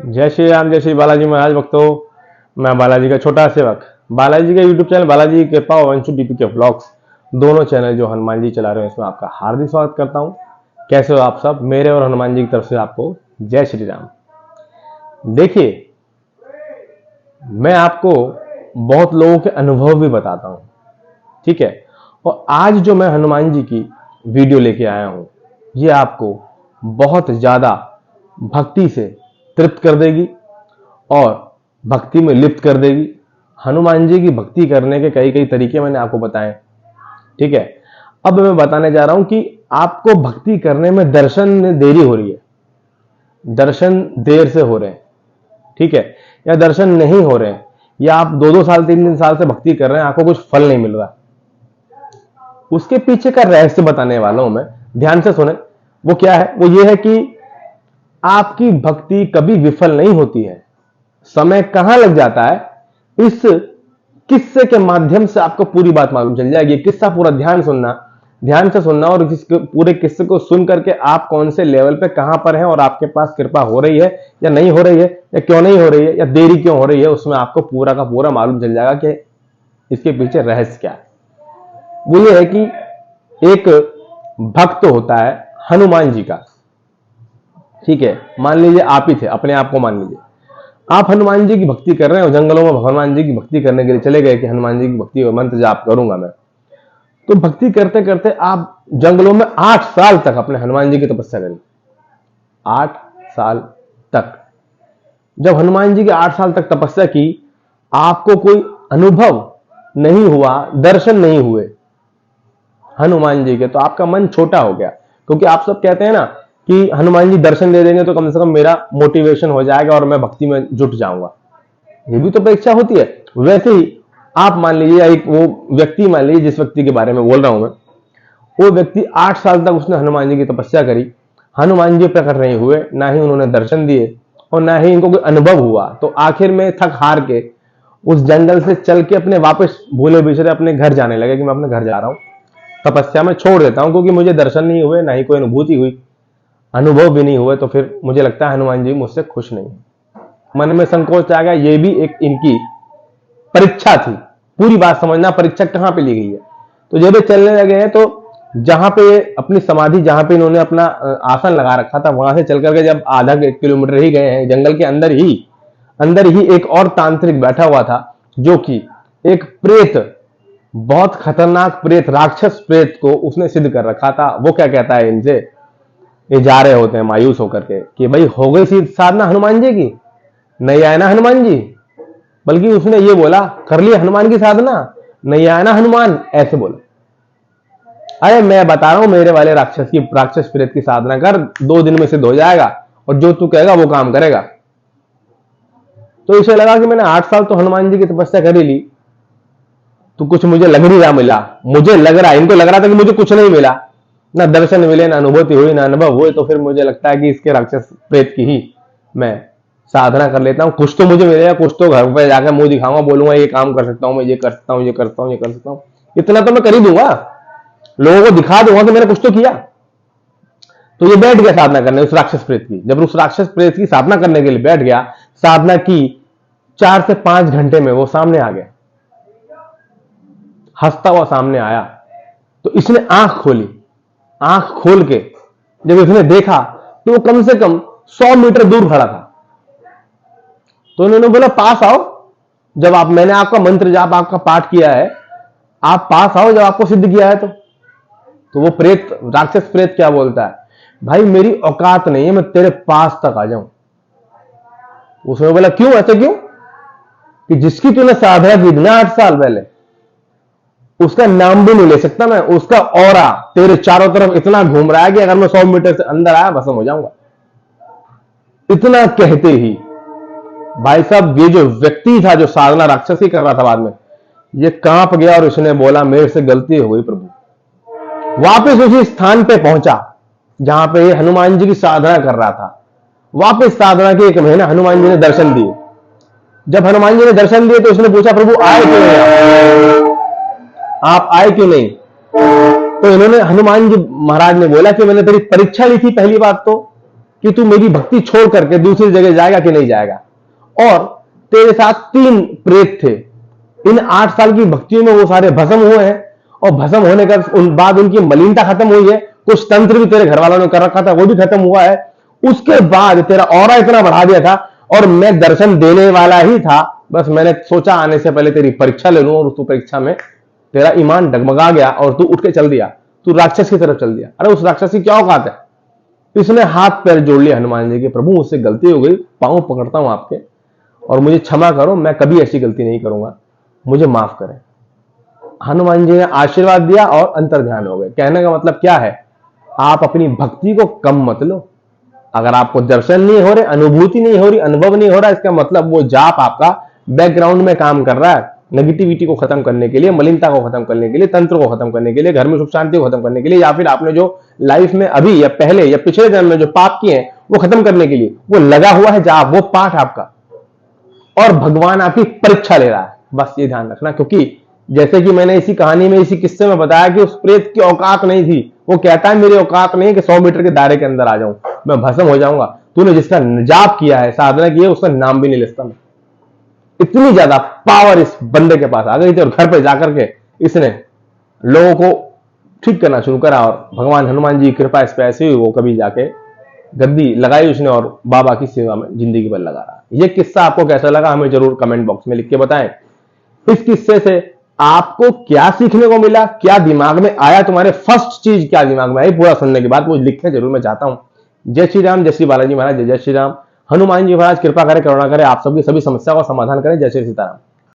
जय श्री राम, जय श्री बालाजी महाराज भक्तों। मैं बालाजी का छोटा सेवक, बालाजी का यूट्यूब चैनल बालाजी की कृपा और वंशु डीपी के व्लॉग्स, दोनों चैनल जो हनुमान जी चला रहे हैं, इसमें आपका हार्दिक स्वागत करता हूं। कैसे हो आप सब? मेरे और हनुमान जी की तरफ से आपको जय श्री राम। देखिए, मैं आपको बहुत लोगों के अनुभव भी बताता हूं, ठीक है। और आज जो मैं हनुमान जी की वीडियो लेके आया हूं, ये आपको बहुत ज्यादा भक्ति से तृप्त कर देगी और भक्ति में लिप्त कर देगी। हनुमान जी की भक्ति करने के कई कई तरीके मैंने आपको बताए, ठीक है। अब मैं बताने जा रहा हूं कि आपको भक्ति करने में दर्शन में देरी हो रही है, दर्शन देर से हो रहे हैं, ठीक है, या दर्शन नहीं हो रहे हैं, या आप 2-2 साल 3-3 साल से भक्ति कर रहे हैं, आपको कुछ फल नहीं मिल रहा। उसके पीछे का रहस्य बताने वाला हूं मैं, ध्यान से सुने। वो क्या है? वो ये है कि आपकी भक्ति कभी विफल नहीं होती है। समय कहां लग जाता है, इस किस्से के माध्यम से आपको पूरी बात मालूम चल जाएगी। किस्सा पूरा ध्यान से सुनना और इस पूरे किस्से को सुन करके आप कौन से लेवल पे कहां पर हैं और आपके पास कृपा हो रही है या नहीं हो रही है, या क्यों नहीं हो रही है, या देरी क्यों हो रही है, उसमें आपको पूरा का पूरा मालूम चल जाएगा कि इसके पीछे रहस्य क्या है। वो ये है कि एक भक्त होता है हनुमान जी का, ठीक है। मान लीजिए आप ही थे, अपने आप को मान लीजिए आप हनुमान जी की भक्ति कर रहे हैं और जंगलों में हनुमान जी की भक्ति करने के लिए चले गए कि हनुमान जी की भक्ति और मंत्र जाप करूंगा मैं। तो भक्ति करते करते आप जंगलों में 8 साल तक अपने हनुमान जी की तपस्या करी। 8 साल तक जब हनुमान जी की 8 साल तक तपस्या की, आपको कोई अनुभव नहीं हुआ, दर्शन नहीं हुए हनुमान जी के, तो आपका मन छोटा हो गया। क्योंकि आप सब कहते हैं ना कि हनुमान जी दर्शन दे देंगे तो कम से कम मेरा मोटिवेशन हो जाएगा और मैं भक्ति में जुट जाऊंगा। ये भी तो परीक्षा होती है। वैसे ही आप मान लीजिए, एक वो व्यक्ति मान लीजिए, जिस व्यक्ति के बारे में बोल रहा हूं मैं, वो व्यक्ति 8 साल तक उसने हनुमान जी की तपस्या करी, हनुमान जी प्रकट नहीं हुए, ना ही उन्होंने दर्शन दिए और ना ही इनको कोई अनुभव हुआ। तो आखिर में थक हार के उस जंगल से चल के अपने वापस भूले बिछड़े अपने घर जाने लगे कि मैं अपने घर जा रहा हूं, तपस्या में छोड़ देता हूं, क्योंकि मुझे दर्शन नहीं हुए, ना ही कोई अनुभूति हुई, अनुभव भी नहीं हुए, तो फिर मुझे लगता है हनुमान जी मुझसे खुश नहीं है। मन में संकोच आ गया। ये भी एक इनकी परीक्षा थी। पूरी बात समझना, परीक्षा कहां पे ली गई है। तो जब ये चलने लगे हैं, तो जहां पे अपनी समाधि, जहां पे इन्होंने अपना आसन लगा रखा था, वहां से चल करके जब आधा किलोमीटर ही गए हैं, जंगल के अंदर ही एक और तांत्रिक बैठा हुआ था, जो कि एक प्रेत, बहुत खतरनाक प्रेत, राक्षस प्रेत को उसने सिद्ध कर रखा था। वो क्या कहता है इनसे, ये जा रहे होते हैं मायूस होकर के कि भाई हो गई सी साधना हनुमान जी की, नहीं आए ना हनुमान जी। बल्कि उसने ये बोला, कर लिया हनुमान की साधना, नहीं आया ना हनुमान, ऐसे बोला। अरे मैं बता रहा हूं, मेरे वाले राक्षस प्रेत की साधना कर, 2 दिन में सिद्ध हो जाएगा और जो तू कहेगा वो काम करेगा। तो इसे लगा कि मैंने 8 साल तो हनुमान जी की तपस्या कर ही ली, तो कुछ मुझे लग नहीं रहा मिला। मुझे लग रहा, इनको लग रहा था कि मुझे कुछ नहीं मिला, ना दर्शन मिले, ना अनुभूति हुई, ना अनुभव हुए। तो फिर मुझे लगता है कि इसके राक्षस प्रेत की ही मैं साधना कर लेता हूं, कुछ तो मुझे मिलेगा, कुछ तो घर पे जाकर मुंह दिखाऊंगा, बोलूंगा ये काम कर सकता हूं मैं, ये कर सकता हूं, ये करता हूं, ये कर सकता हूं। इतना तो मैं कर ही दूंगा, लोगों को दिखा दूंगा कि मैंने कुछ तो किया। तो ये बैठ गया साधना करने उस राक्षस प्रेत की। जब उस राक्षस प्रेत की साधना करने के लिए बैठ गया, साधना की, 4 से 5 घंटे में वो सामने आ गया, हंसता हुआ सामने आया। तो इसने आंख खोली, आंख खोल के जब इसने देखा तो वो कम से कम 100 मीटर दूर खड़ा था। तो उन्होंने बोला, पास आओ, जब मैंने आपका मंत्र जाप, आपका पाठ किया है, आप पास आओ जब आपको सिद्ध किया है। तो वो प्रेत, राक्षस प्रेत क्या बोलता है, भाई मेरी औकात नहीं है मैं तेरे पास तक आ जाऊं। उसने बोला, क्यों, ऐसे क्यों? कि जिसकी तूने साधना की थी ना 8 साल पहले, उसका नाम भी नहीं ले सकता मैं। उसका ऑरा तेरे चारों तरफ इतना घूम रहा है कि अगर मैं 100 मीटर से अंदर आया, भस्म हो जाऊंगा। इतना कहते ही भाई साहब, ये जो व्यक्ति था, जो साधना राक्षस ही कर रहा था, बाद में ये कांप गया और उसने बोला, मेरे से गलती हो गई प्रभु। वापस उसी स्थान पे पहुंचा जहां पे ये हनुमान जी की साधना कर रहा था। वापस साधना के 1 महीना हनुमान जी ने दर्शन दिए। जब हनुमान जी ने दर्शन दिए तो उसने पूछा, प्रभु आए क्यों नहीं आप आए क्यों नहीं? तो इन्होंने, हनुमान जी महाराज ने बोला कि मैंने तेरी परीक्षा ली थी पहली बात तो, कि तू मेरी भक्ति छोड़ करके दूसरी जगह जाएगा कि नहीं जाएगा। और तेरे साथ 3 प्रेत थे, इन 8 साल की भक्तियों में वो सारे भस्म हुए हैं, और भस्म होने का बाद उनकी मलिनता खत्म हुई है। कुछ तंत्र भी तेरे घर वालों ने कर रखा था, वो भी खत्म हुआ है। उसके बाद तेरा ऑरा इतना बढ़ा दिया था, और मैं दर्शन देने वाला ही था, बस मैंने सोचा आने से पहले तेरी परीक्षा ले लूं, और उस परीक्षा में तेरा ईमान डगमगा गया और तू उठ के चल दिया, तू राक्षस की तरफ चल दिया। अरे उस राक्षस की क्या औकात है। इसने हाथ पैर जोड़ लिया हनुमान जी के, प्रभु मुझसे गलती हो गई, पांव पकड़ता हूं आपके, और मुझे क्षमा करो, मैं कभी ऐसी गलती नहीं करूंगा, मुझे माफ करें। हनुमान जी ने आशीर्वाद दिया और अंतर्ध्यान हो गए। कहने का मतलब क्या है, आप अपनी भक्ति को कम मत लो। अगर आपको दर्शन नहीं हो रहे, अनुभूति नहीं हो रही, अनुभव नहीं हो रहा, इसका मतलब वो जाप आपका बैकग्राउंड में काम कर रहा है, नेगेटिविटी को खत्म करने के लिए, मलिनता को खत्म करने के लिए, तंत्र को खत्म करने के लिए, घर में सुख शांति को खत्म करने के लिए, या फिर आपने जो लाइफ में अभी या पहले या पिछले जन्म में जो पाप किए हैं वो खत्म करने के लिए वो लगा हुआ है जाप, वो पाठ आपका। और भगवान आपकी परीक्षा ले रहा है, बस ये ध्यान रखना। क्योंकि जैसे कि मैंने इसी कहानी में, इसी किस्से में बताया कि उस प्रेत की औकात नहीं थी। वो कहता है मेरी औकात नहीं कि 100 मीटर के दायरे के अंदर आ जाऊं, मैं भस्म हो जाऊंगा। तूने जिसका जाप किया है, साधना की है, उसका नाम भी नहीं लिखता मैं। इतनी ज्यादा पावर इस बंदे के पास आ गई थी, और घर पे जाकर के इसने लोगों को ठीक करना शुरू करा, और भगवान हनुमान जी की कृपा इस पे ऐसी हुई, वो कभी जाके गद्दी लगाई उसने, और बाबा की सेवा में जिंदगी भर लगा रहा। ये किस्सा आपको कैसा लगा हमें जरूर कमेंट बॉक्स में लिख के बताएं। इस किस्से से आपको क्या सीखने को मिला, क्या दिमाग में आया, तुम्हारे फर्स्ट चीज क्या दिमाग में आई, पूरा सुनने के बाद वो लिखने जरूर मैं चाहता हूं। जय श्री राम, जय श्री बालाजी महाराज, जय जय श्री राम। हनुमान जी महाराज कृपा करें, करुणा करें, आप सबकी सभी समस्या का समाधान करें। जय श्री सीताराम।